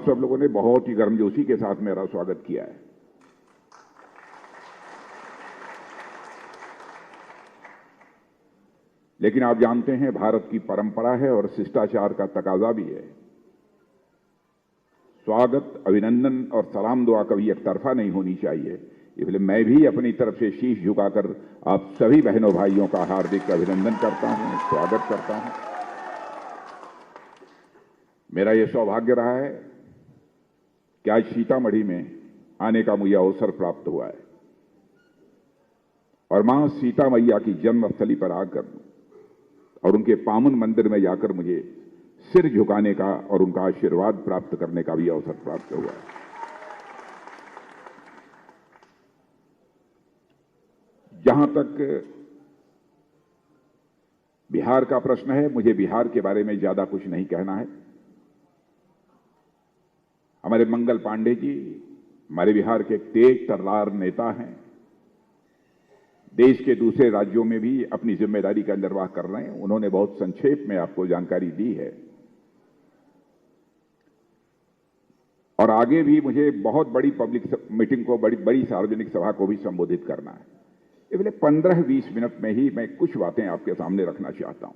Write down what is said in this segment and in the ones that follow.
आप सब लोगों ने बहुत ही गर्मजोशी के साथ मेरा स्वागत किया है। लेकिन आप जानते हैं, भारत की परंपरा है और शिष्टाचार का तकाजा भी है। स्वागत, अभिनंदन और सलाम दुआ कभी एक तरफा नहीं होनी चाहिए। इसलिए मैं भी अपनी तरफ से शीश झुकाकर आप सभी बहनों भाइयों का हार्दिक अभिनंदन करता हूं, स्वागत करता हूं। मेरा यह सौभाग्य रहा है कि आज सीतामढ़ी में आने का मुझे अवसर प्राप्त हुआ है और मां सीता मैया की जन्मस्थली पर आकर और उनके पावन मंदिर में जाकर मुझे सिर झुकाने का और उनका आशीर्वाद प्राप्त करने का भी अवसर प्राप्त हुआ है। जहां तक बिहार का प्रश्न है, मुझे बिहार के बारे में ज्यादा कुछ नहीं कहना है। हमारे मंगल पांडे जी हमारे बिहार के तेज तर्रार नेता हैं। देश के दूसरे राज्यों में भी अपनी जिम्मेदारी का निर्वाह कर रहे हैं। उन्होंने बहुत संक्षेप में आपको जानकारी दी है और आगे भी मुझे बहुत बड़ी पब्लिक मीटिंग को, बड़ी सार्वजनिक सभा को भी संबोधित करना है। इसलिए 15-20 मिनट में ही मैं कुछ बातें आपके सामने रखना चाहता हूं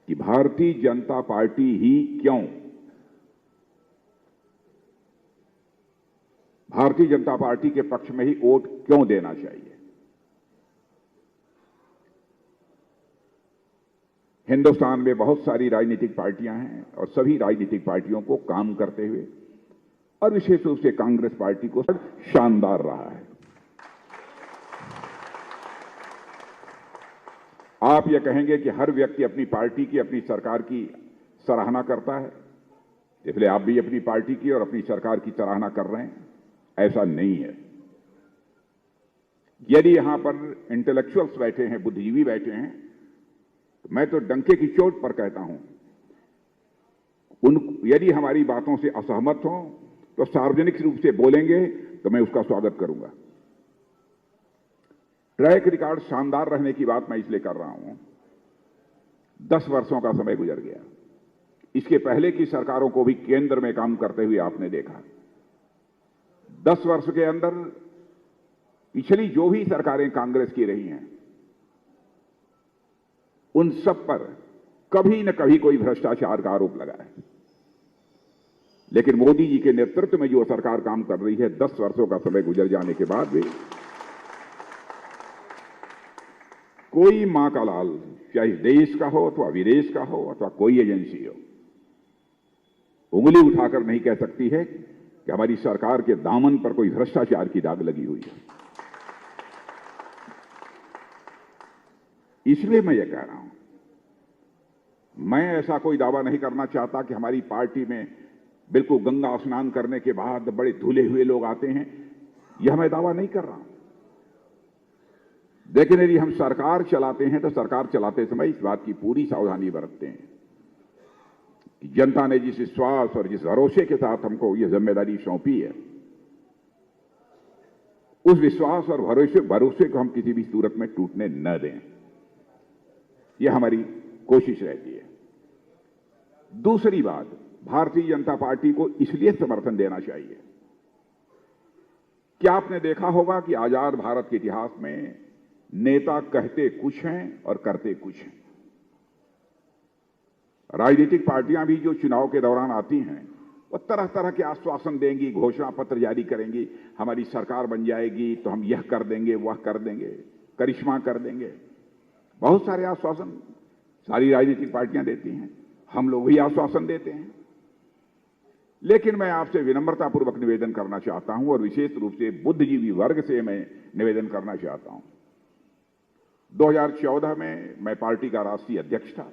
कि भारतीय जनता पार्टी ही क्यों, भारतीय जनता पार्टी के पक्ष में ही वोट क्यों देना चाहिए। हिंदुस्तान में बहुत सारी राजनीतिक पार्टियां हैं और सभी राजनीतिक पार्टियों को काम करते हुए और विशेष रूप से कांग्रेस पार्टी को शानदार रहा है। आप यह कहेंगे कि हर व्यक्ति अपनी पार्टी की, अपनी सरकार की सराहना करता है, इसलिए आप भी अपनी पार्टी की और अपनी सरकार की सराहना कर रहे हैं। ऐसा नहीं है। यदि यहां पर इंटेलेक्चुअल्स बैठे हैं, बुद्धिजीवी बैठे हैं, तो मैं तो डंके की चोट पर कहता हूं, यदि हमारी बातों से असहमत हो तो सार्वजनिक रूप से बोलेंगे तो मैं उसका स्वागत करूंगा। ट्रैक रिकॉर्ड शानदार रहने की बात मैं इसलिए कर रहा हूं, 10 वर्षों का समय गुजर गया। इसके पहले की सरकारों को भी केंद्र में काम करते हुए आपने देखा। 10 वर्ष के अंदर पिछली जो भी सरकारें कांग्रेस की रही हैं, उन सब पर कभी न कभी कोई भ्रष्टाचार का आरोप लगा है। लेकिन मोदी जी के नेतृत्व में जो सरकार काम कर रही है, 10 वर्षों का समय गुजर जाने के बाद भी कोई मां का लाल, चाहे देश का हो अथवा विदेश का हो अथवा कोई एजेंसी हो, उंगली उठाकर नहीं कह सकती है कि हमारी सरकार के दामन पर कोई भ्रष्टाचार की दाग लगी हुई है। इसलिए मैं यह कह रहा हूं, मैं ऐसा कोई दावा नहीं करना चाहता कि हमारी पार्टी में बिल्कुल गंगा स्नान करने के बाद बड़े धुले हुए लोग आते हैं। यह मैं दावा नहीं कर रहा हूं। लेकिन यदि हम सरकार चलाते हैं तो सरकार चलाते समय इस बात की पूरी सावधानी बरतते हैं कि जनता ने जिस विश्वास और जिस भरोसे के साथ हमको यह जिम्मेदारी सौंपी है, उस विश्वास और भरोसे को हम किसी भी सूरत में टूटने न दें। यह हमारी कोशिश रहती है। दूसरी बात, भारतीय जनता पार्टी को इसलिए समर्थन देना चाहिए। क्या आपने देखा होगा कि आजाद भारत के इतिहास में नेता कहते कुछ हैं और करते कुछ हैं। राजनीतिक पार्टियां भी जो चुनाव के दौरान आती हैं, वो तरह तरह के आश्वासन देंगी, घोषणा पत्र जारी करेंगी, हमारी सरकार बन जाएगी तो हम यह कर देंगे, वह कर देंगे, करिश्मा कर देंगे। बहुत सारे आश्वासन सारी राजनीतिक पार्टियां देती हैं, हम लोग भी आश्वासन देते हैं। लेकिन मैं आपसे विनम्रतापूर्वक निवेदन करना चाहता हूं और विशेष रूप से बुद्धिजीवी वर्ग से मैं निवेदन करना चाहता हूं। 2014 में मैं पार्टी का राष्ट्रीय अध्यक्ष था।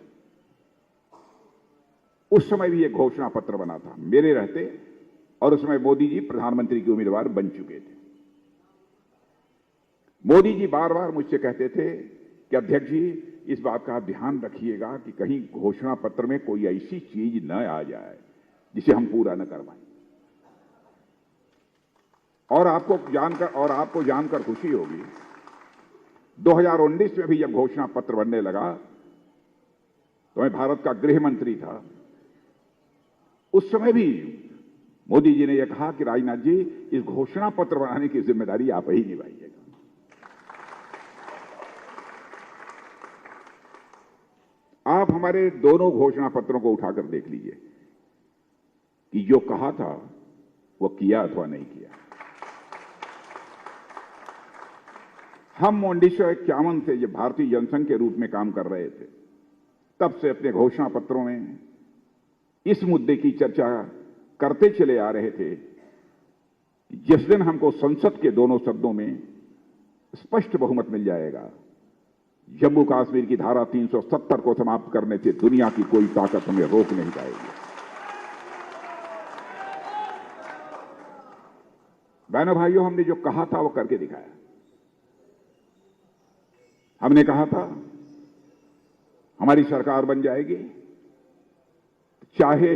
उस समय भी एक घोषणा पत्र बना था मेरे रहते, और उसमें मोदी जी प्रधानमंत्री के उम्मीदवार बन चुके थे। मोदी जी बार बार मुझसे कहते थे कि अध्यक्ष जी, इस बात का ध्यान रखिएगा कि कहीं घोषणा पत्र में कोई ऐसी चीज न आ जाए जिसे हम पूरा न कर पाएं। और आपको जानकर खुशी होगी, 2019 में भी जब घोषणा पत्र बनने लगा तो मैं भारत का गृह मंत्री था। उस समय भी मोदी जी ने यह कहा कि राजनाथ जी, इस घोषणा पत्र बनाने की जिम्मेदारी आप ही निभाइएगा। आप हमारे दोनों घोषणा पत्रों को उठाकर देख लीजिए कि जो कहा था वो किया अथवा नहीं किया। हम 1951 से जब भारतीय जनसंघ के रूप में काम कर रहे थे, तब से अपने घोषणा पत्रों में इस मुद्दे की चर्चा करते चले आ रहे थे कि जिस दिन हमको संसद के दोनों सदनों में स्पष्ट बहुमत मिल जाएगा, जम्मू कश्मीर की धारा 370 को समाप्त करने से दुनिया की कोई ताकत हमें रोक नहीं पाएगी। बहनों भाइयों, हमने जो कहा था वो करके दिखाया। हमने कहा था हमारी सरकार बन जाएगी, चाहे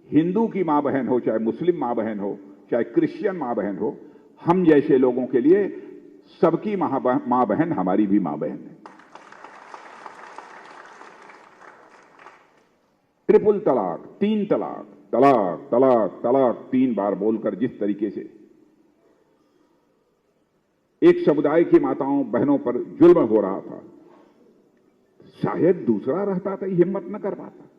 हिंदू की मां बहन हो, चाहे मुस्लिम मां बहन हो, चाहे क्रिश्चियन मां बहन हो, हम जैसे लोगों के लिए सबकी मां बहन हमारी भी मां बहन है। ट्रिपल तलाक, 3 तलाक, तलाक तलाक तलाक 3 बार बोलकर जिस तरीके से एक समुदाय की माताओं बहनों पर जुल्म हो रहा था, शायद दूसरा रहता तो हिम्मत न कर पाता।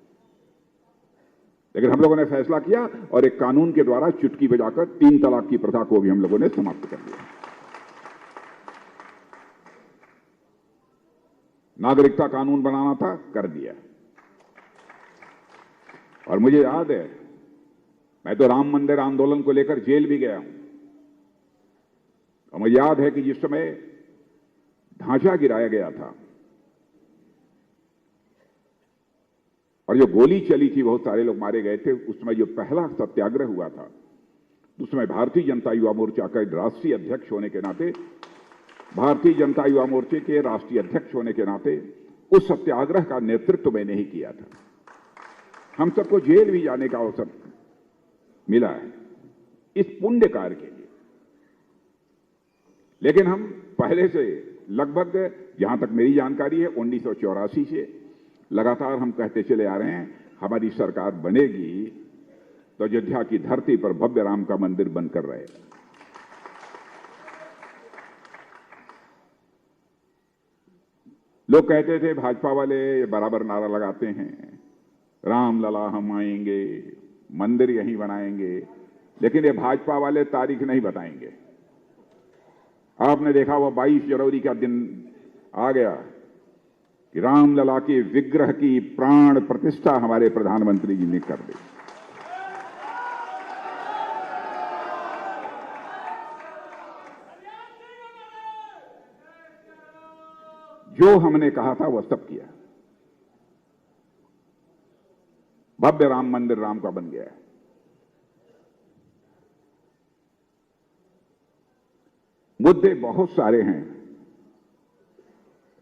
लेकिन हम लोगों ने फैसला किया और एक कानून के द्वारा चुटकी बजाकर 3 तलाक की प्रथा को भी हम लोगों ने समाप्त कर दिया। नागरिकता कानून बनाना था, कर दिया। और मुझे याद है, मैं तो राम मंदिर आंदोलन को लेकर जेल भी गया हूं। और मुझे याद है कि जिस समय ढांचा गिराया गया था और जो गोली चली थी, बहुत सारे लोग मारे गए थे, उस समय जो पहला सत्याग्रह हुआ था, उस समय भारतीय जनता युवा मोर्चा का राष्ट्रीय अध्यक्ष होने के नाते, भारतीय जनता युवा मोर्चे के राष्ट्रीय अध्यक्ष होने के नाते उस सत्याग्रह का नेतृत्व मैंने ही किया था। हम सबको जेल भी जाने का अवसर मिला है इस पुण्य कार्य के लिए। लेकिन हम पहले से लगभग, जहां तक मेरी जानकारी है, 1984 से लगातार हम कहते चले आ रहे हैं, हमारी सरकार बनेगी तो अयोध्या की धरती पर भव्य राम का मंदिर बनकर रहेगा। लोग कहते थे भाजपा वाले बराबर नारा लगाते हैं, राम लला हम आएंगे, मंदिर यहीं बनाएंगे, लेकिन ये भाजपा वाले तारीख नहीं बताएंगे। आपने देखा वो 22 जनवरी का दिन आ गया कि रामलला के विग्रह की प्राण प्रतिष्ठा हमारे प्रधानमंत्री जी ने कर दी। जो हमने कहा था वो सब किया। भव्य राम मंदिर राम का बन गया है। मुद्दे बहुत सारे हैं।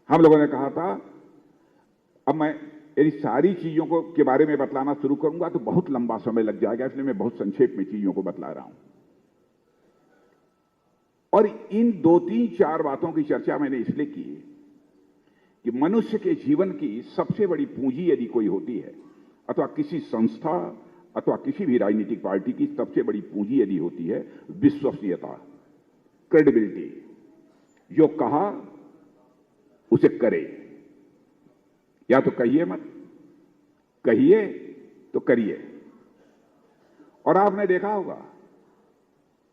हम लोगों ने कहा था, अब मैं इन सारी चीजों को के बारे में बतलाना शुरू करूंगा तो बहुत लंबा समय लग जाएगा, इसलिए मैं बहुत संक्षेप में चीजों को बतला रहा हूं। और इन 2, 3, 4 बातों की चर्चा मैंने इसलिए की कि मनुष्य के जीवन की सबसे बड़ी पूंजी यदि कोई होती है, अथवा किसी संस्था अथवा किसी भी राजनीतिक पार्टी की सबसे बड़ी पूंजी यदि होती है, विश्वसनीयता, क्रेडिबिलिटी। जो कहा उसे करे, या तो कहिए मत, कहिए तो करिए। और आपने देखा होगा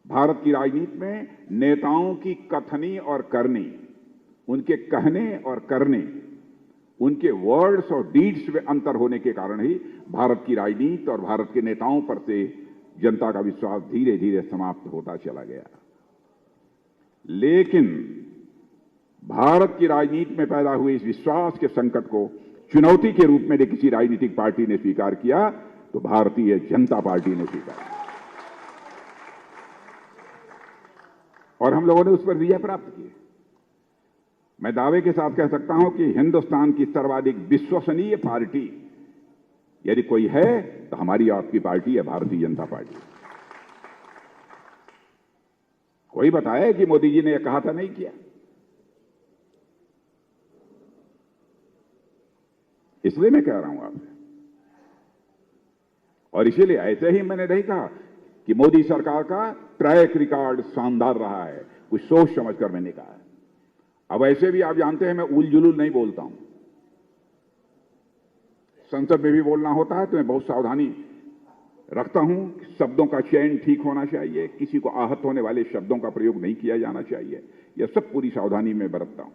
भारत की राजनीति में नेताओं की कथनी और करनी, उनके कहने और करने, उनके वर्ड्स और डीड्स में अंतर होने के कारण ही भारत की राजनीति और भारत के नेताओं पर से जनता का विश्वास धीरे धीरे समाप्त होता चला गया। लेकिन भारत की राजनीति में पैदा हुए इस विश्वास के संकट को चुनौती के रूप में यदि किसी राजनीतिक पार्टी ने स्वीकार किया तो भारतीय जनता पार्टी ने स्वीकार किया, और हम लोगों ने उस पर विजय प्राप्त की। मैं दावे के साथ कह सकता हूं कि हिंदुस्तान की सर्वाधिक विश्वसनीय पार्टी यदि कोई है तो हमारी आपकी पार्टी है, भारतीय जनता पार्टी। कोई बताए कि मोदी जी ने यह कहा था, नहीं किया। इसलिए मैं कह रहा हूं आपसे, और इसीलिए ऐसे ही मैंने नहीं कहा कि मोदी सरकार का ट्रैक रिकॉर्ड शानदार रहा है, कुछ सोच समझ कर मैंने कहा है। अब ऐसे भी आप जानते हैं मैं उल जुलूल नहीं बोलता हूं, संसद में भी बोलना होता है तो मैं बहुत सावधानी रखता हूं। शब्दों का चयन ठीक होना चाहिए, किसी को आहत होने वाले शब्दों का प्रयोग नहीं किया जाना चाहिए, यह सब पूरी सावधानी में बरतता हूं।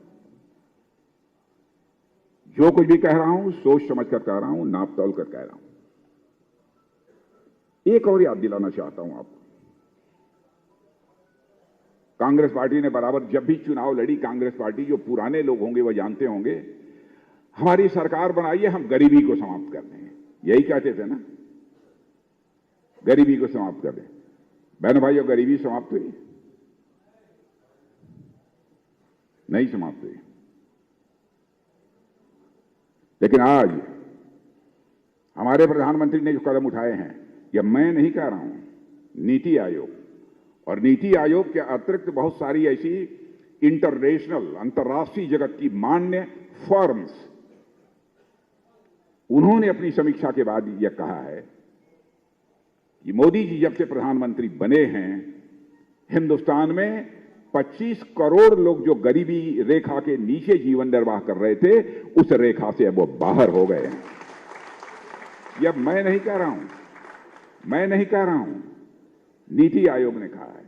जो कुछ भी कह रहा हूं सोच समझ कर कह रहा हूं, नाप तौल कर कह रहा हूं। एक और याद दिलाना चाहता हूं आपको, कांग्रेस पार्टी ने बराबर जब भी चुनाव लड़ी, कांग्रेस पार्टी, जो पुराने लोग होंगे वह जानते होंगे, हमारी सरकार बनाइए हम गरीबी को समाप्त कर देंगे, यही कहते थे ना, गरीबी को समाप्त कर दें। बहनों भाइयों, गरीबी समाप्त हुई? नहीं समाप्त हुई। लेकिन आज हमारे प्रधानमंत्री ने जो कदम उठाए हैं, यह मैं नहीं कह रहा हूं, नीति आयोग, और नीति आयोग के अतिरिक्त बहुत सारी ऐसी इंटरनेशनल, अंतर्राष्ट्रीय जगत की मान्य फर्म्स, उन्होंने अपनी समीक्षा के बाद यह कहा है कि मोदी जी जब से प्रधानमंत्री बने हैं, हिंदुस्तान में 25 करोड़ लोग जो गरीबी रेखा के नीचे जीवन निर्वाह कर रहे थे, उस रेखा से अब वो बाहर हो गए हैं। यह मैं नहीं कह रहा हूं, मैं नहीं कह रहा हूं, नीति आयोग ने कहा है,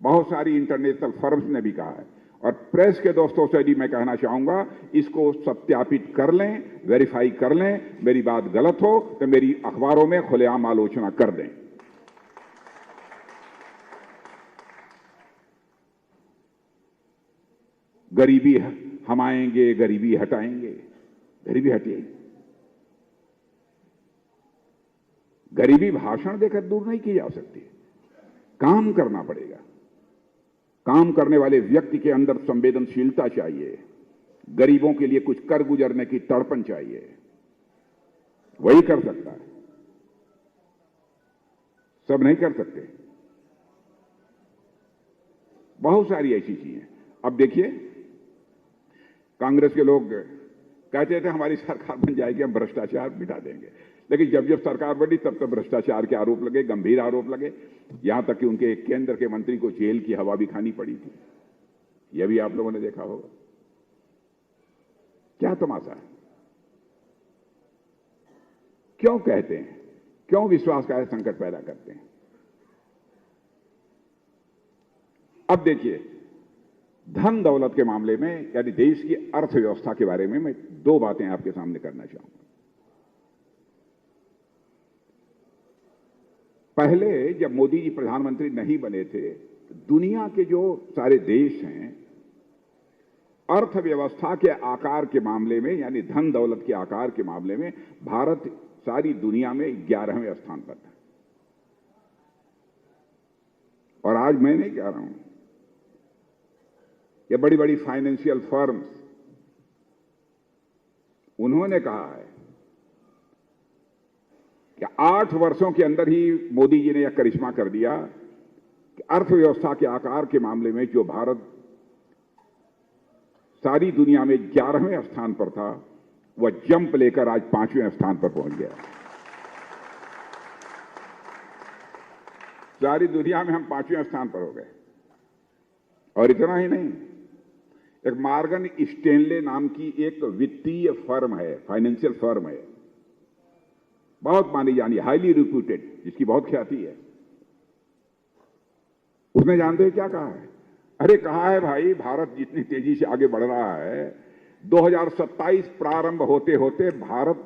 बहुत सारी इंटरनेशनल फर्म्स ने भी कहा है, और प्रेस के दोस्तों से भी मैं कहना चाहूंगा, इसको सत्यापित कर लें, वेरीफाई कर लें। मेरी बात गलत हो तो मेरी अखबारों में खुलेआम आलोचना कर दें। गरीबी हम आएंगे, गरीबी हटाएंगे, गरीबी हटिए। गरीबी भाषण देकर दूर नहीं की जा सकती, काम करना पड़ेगा। काम करने वाले व्यक्ति के अंदर संवेदनशीलता चाहिए, गरीबों के लिए कुछ कर गुजरने की तड़पन चाहिए, वही कर सकता है, सब नहीं कर सकते। बहुत सारी ऐसी चीजें। अब देखिए, कांग्रेस के लोग कहते थे हमारी सरकार बन जाएगी हम भ्रष्टाचार मिटा देंगे, लेकिन जब जब सरकार बनी तब तब भ्रष्टाचार के आरोप लगे, गंभीर आरोप लगे, यहां तक कि उनके केंद्र के मंत्री को जेल की हवा भी खानी पड़ी थी। यह भी आप लोगों ने देखा होगा। क्या तमाशा है? क्यों कहते हैं, क्यों विश्वास का संकट पैदा करते हैं? अब देखिए, धन दौलत के मामले में, यानी देश की अर्थव्यवस्था के बारे में मैं दो बातें आपके सामने करना चाहूंगा। पहले जब मोदी जी प्रधानमंत्री नहीं बने थे, दुनिया के जो सारे देश हैं, अर्थव्यवस्था के आकार के मामले में, यानी धन दौलत के आकार के मामले में भारत सारी दुनिया में 11वें स्थान पर था। और आज मैं नहीं कह रहा हूं, ये बड़ी बड़ी फाइनेंशियल फर्म्स, उन्होंने कहा है कि 8 वर्षों के अंदर ही मोदी जी ने यह करिश्मा कर दिया कि अर्थव्यवस्था के आकार के मामले में जो भारत सारी दुनिया में 11वें स्थान पर था, वह जंप लेकर आज 5वें स्थान पर पहुंच गया। सारी दुनिया में हम 5वें स्थान पर हो गए। और इतना ही नहीं, एक मॉर्गन स्टैनले नाम की एक वित्तीय फर्म है, फाइनेंशियल फर्म है, बहुत मानी जानी, हाईली रिप्यूटेड, जिसकी बहुत ख्याति है। उसने जानते हैं क्या कहा है? अरे कहा है भाई, भारत जितनी तेजी से आगे बढ़ रहा है, 2027 प्रारंभ होते होते भारत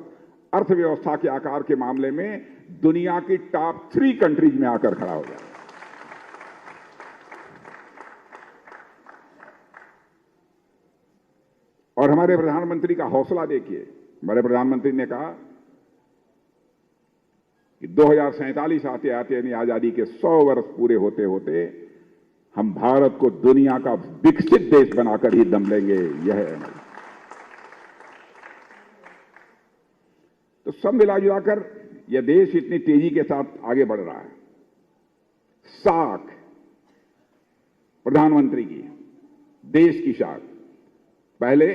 अर्थव्यवस्था के आकार के मामले में दुनिया की टॉप 3 कंट्रीज में आकर खड़ा हो जाएगा। और हमारे प्रधानमंत्री का हौसला देखिए। हमारे प्रधानमंत्री ने कहा कि 2047 आते आते, यानी आजादी के 100 वर्ष पूरे होते होते, हम भारत को दुनिया का विकसित देश बनाकर ही दम लेंगे। यह है हमारी। तो सब मिलाजुलाकर यह देश इतनी तेजी के साथ आगे बढ़ रहा है। साख प्रधानमंत्री की, देश की साख। पहले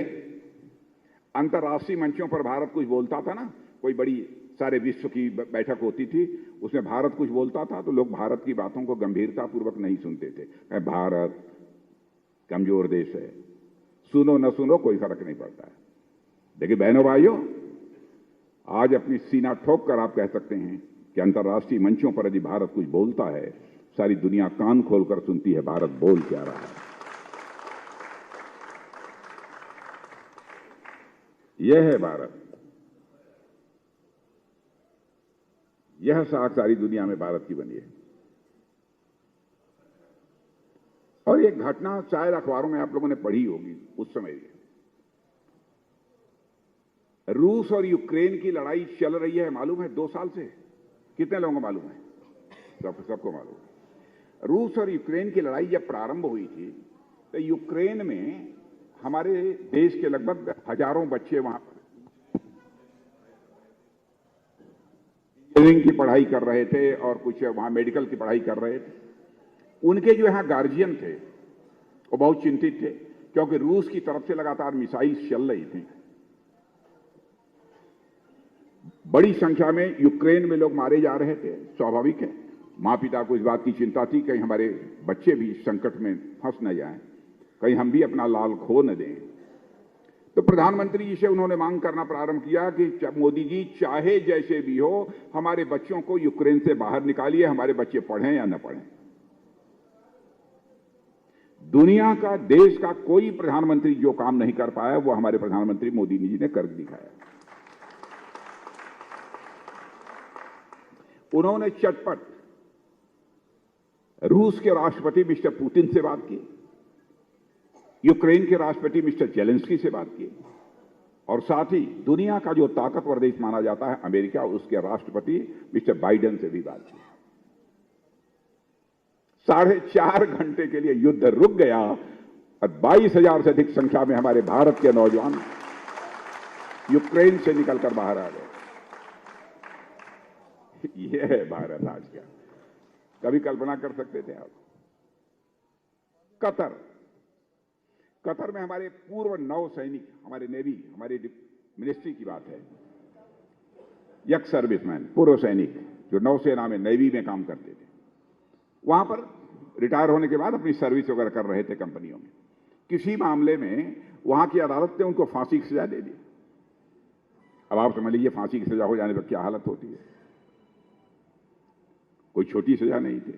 अंतर्राष्ट्रीय मंचों पर भारत कुछ बोलता था ना, कोई बड़ी सारे विश्व की बैठक होती थी, उसमें भारत कुछ बोलता था तो लोग भारत की बातों को गंभीरतापूर्वक नहीं सुनते थे। भारत कमजोर देश है, सुनो न सुनो कोई फर्क नहीं पड़ता है। देखिए बहनों भाइयों, आज अपनी सीना ठोक कर आप कह सकते हैं कि अंतर्राष्ट्रीय मंचों पर यदि भारत कुछ बोलता है, सारी दुनिया कान खोलकर सुनती है भारत बोल क्या रहा है। यह है भारत, यह साख सारी दुनिया में भारत की बनी है। और ये घटना शायद अखबारों में आप लोगों ने पढ़ी होगी उस समय। रूस और यूक्रेन की लड़ाई चल रही है, मालूम है 2 साल से। कितने लोगों को मालूम है? सबको मालूम है। रूस और यूक्रेन की लड़ाई जब प्रारंभ हुई थी तो यूक्रेन में हमारे देश के लगभग हजारों बच्चे वहां इंजीनियरिंग की पढ़ाई कर रहे थे और कुछ वहां मेडिकल की पढ़ाई कर रहे थे। उनके जो यहां गार्जियन थे वो बहुत चिंतित थे, क्योंकि रूस की तरफ से लगातार मिसाइल चल रही थी। बड़ी संख्या में यूक्रेन में लोग मारे जा रहे थे। स्वाभाविक है, मां पिता को इस बात की चिंता थी कहीं हमारे बच्चे भी संकट में फंस न जाएं, कहीं हम भी अपना लाल खो न दें। तो प्रधानमंत्री जी से उन्होंने मांग करना प्रारंभ किया कि मोदी जी, चाहे जैसे भी हो, हमारे बच्चों को यूक्रेन से बाहर निकालिए, हमारे बच्चे पढ़ें या न पढ़ें। दुनिया का, देश का कोई प्रधानमंत्री जो काम नहीं कर पाया वो हमारे प्रधानमंत्री मोदी जी ने कर दिखाया। उन्होंने चटपट रूस के राष्ट्रपति मिस्टर पुतिन से बात की, यूक्रेन के राष्ट्रपति मिस्टर जेलेंस्की से बात की, और साथ ही दुनिया का जो ताकतवर देश माना जाता है अमेरिका, उसके राष्ट्रपति मिस्टर बाइडेन से भी बात की। 4.5 घंटे के लिए युद्ध रुक गया और 22,000 से अधिक संख्या में हमारे भारत के नौजवान यूक्रेन से निकलकर बाहर आ गए। यह है भारत आज का। कभी कल्पना कर सकते थे आप? कतर में हमारे पूर्व नौ सैनिक, हमारे नेवी, हमारी मिनिस्ट्री की बात है, एक्स सर्विसमैन, पूर्व सैनिक जो नौसेना में, नेवी में काम करते थे, वहां पर रिटायर होने के बाद अपनी सर्विस वगैरह कर रहे थे कंपनियों में। किसी मामले में वहां की अदालत ने उनको फांसी की सजा दे दी। अब आप समझ लीजिए फांसी की सजा हो जाने पर क्या हालत होती है। कोई छोटी सजा नहीं थी।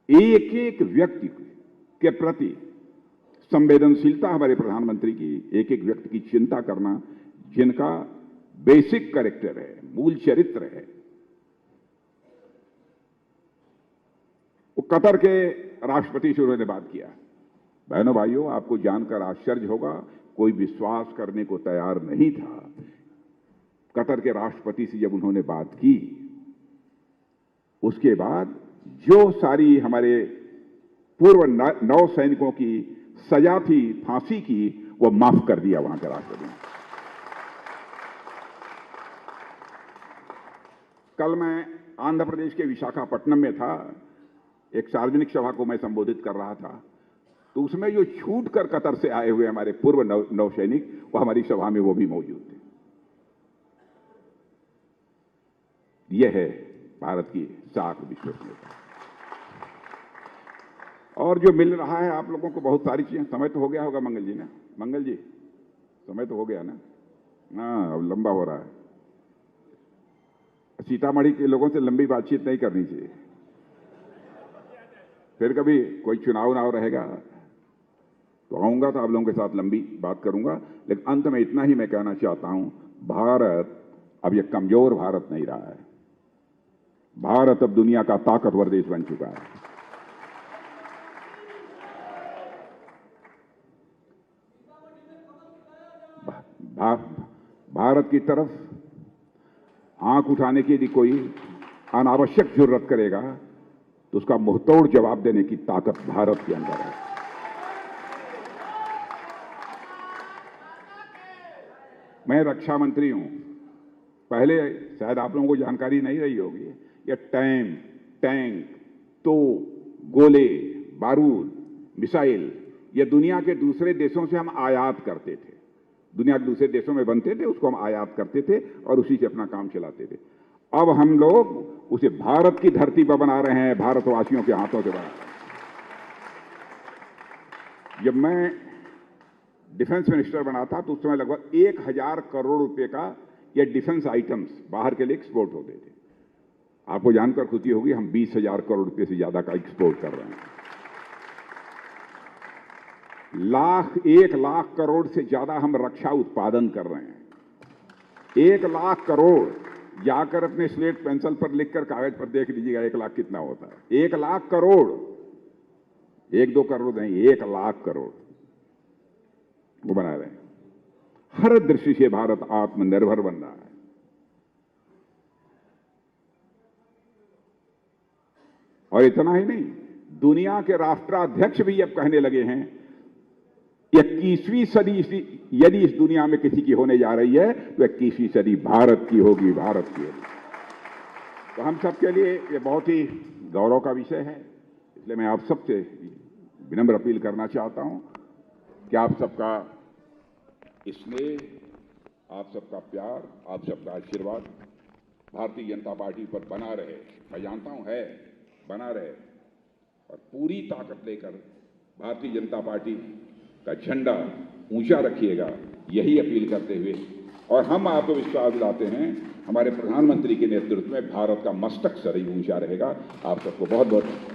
एक एक व्यक्ति के प्रति संवेदनशीलता हमारे प्रधानमंत्री की, एक एक व्यक्ति की चिंता करना, जिनका बेसिक कैरेक्टर है, मूल चरित्र है। वो कतर के राष्ट्रपति से उन्होंने बात किया। बहनों भाइयों, आपको जानकर आश्चर्य होगा, कोई विश्वास करने को तैयार नहीं था। कतर के राष्ट्रपति से जब उन्होंने बात की, उसके बाद जो सारी हमारे पूर्व 9 सैनिकों की सजा थी फांसी की, वो माफ कर दिया वहां के राष्ट्रपति ने। कल मैं आंध्र प्रदेश के विशाखापट्टनम में था, एक सार्वजनिक सभा को मैं संबोधित कर रहा था, तो उसमें जो छूट कर कतर से आए हुए हमारे पूर्व नौसैनिक, वो हमारी सभा में वो भी मौजूद थे। यह है भारत की साख विश्वसनीयता। और जो मिल रहा है आप लोगों को बहुत सारी चीजें। समय तो हो गया होगा मंगल जी ना? मंगल जी, समय तो हो गया ना? हाँ, अब लंबा हो रहा है। सीतामढ़ी के लोगों से लंबी बातचीत नहीं करनी चाहिए। फिर कभी कोई चुनाव रहेगा तो आऊंगा तो आप लोगों के साथ लंबी बात करूंगा। लेकिन अंत में इतना ही मैं कहना चाहता हूं, भारत अब यह कमजोर भारत नहीं रहा है। भारत अब दुनिया का ताकतवर देश बन चुका है। भारत की तरफ आंख उठाने की यदि कोई अनावश्यक जरूरत करेगा तो उसका मुंहतोड़ जवाब देने की ताकत भारत के अंदर है। मैं रक्षा मंत्री हूं। पहले शायद आप लोगों को जानकारी नहीं रही होगी, ये टैंक, तोप, गोले, बारूद, मिसाइल, ये दुनिया के दूसरे देशों से हम आयात करते थे। दुनिया के दूसरे देशों में बनते थे, उसको हम आयात करते थे और उसी से अपना काम चलाते थे। अब हम लोग उसे भारत की धरती पर बना रहे हैं, भारतवासियों के हाथों से बना रहे हैं। जब मैं डिफेंस मिनिस्टर बना था तो उस समय लगभग 1000 करोड़ रुपए का ये डिफेंस आइटम्स बाहर के लिए एक्सपोर्ट होते थे। आपको जानकर खुशी होगी, हम 20,000 करोड़ रुपए से ज्यादा का एक्सपोर्ट कर रहे हैं। 1 लाख करोड़ से ज्यादा हम रक्षा उत्पादन कर रहे हैं। 1 लाख करोड़ जाकर अपने स्लेट पेंसिल पर लिखकर कागज पर देख लीजिएगा 1 लाख कितना होता है। 1 लाख करोड़, 1-2 करोड़ नहीं, 1 लाख करोड़ वो बना रहे हैं। हर दृष्टि से भारत आत्मनिर्भर बन रहा है। और इतना ही नहीं, दुनिया के राष्ट्राध्यक्ष भी अब कहने लगे हैं 21वीं सदी यदि इस दुनिया में किसी की होने जा रही है तो 21वीं सदी भारत की होगी, भारत की होगी। तो हम सबके लिए ये बहुत ही गौरव का विषय है। इसलिए मैं आप सबसे विनम्र अपील करना चाहता हूं कि आप सबका स्नेह, आप सबका प्यार, आप सबका आशीर्वाद भारतीय जनता पार्टी पर बना रहे। मैं जानता हूं है, बना रहे और पूरी ताकत लेकर भारतीय जनता पार्टी का झंडा ऊंचा रखिएगा, यही अपील करते हुए और हम आपको विश्वास दिलाते हैं हमारे प्रधानमंत्री के नेतृत्व में भारत का मस्तक सदैव ऊंचा रहेगा। आप सबको बहुत बहुत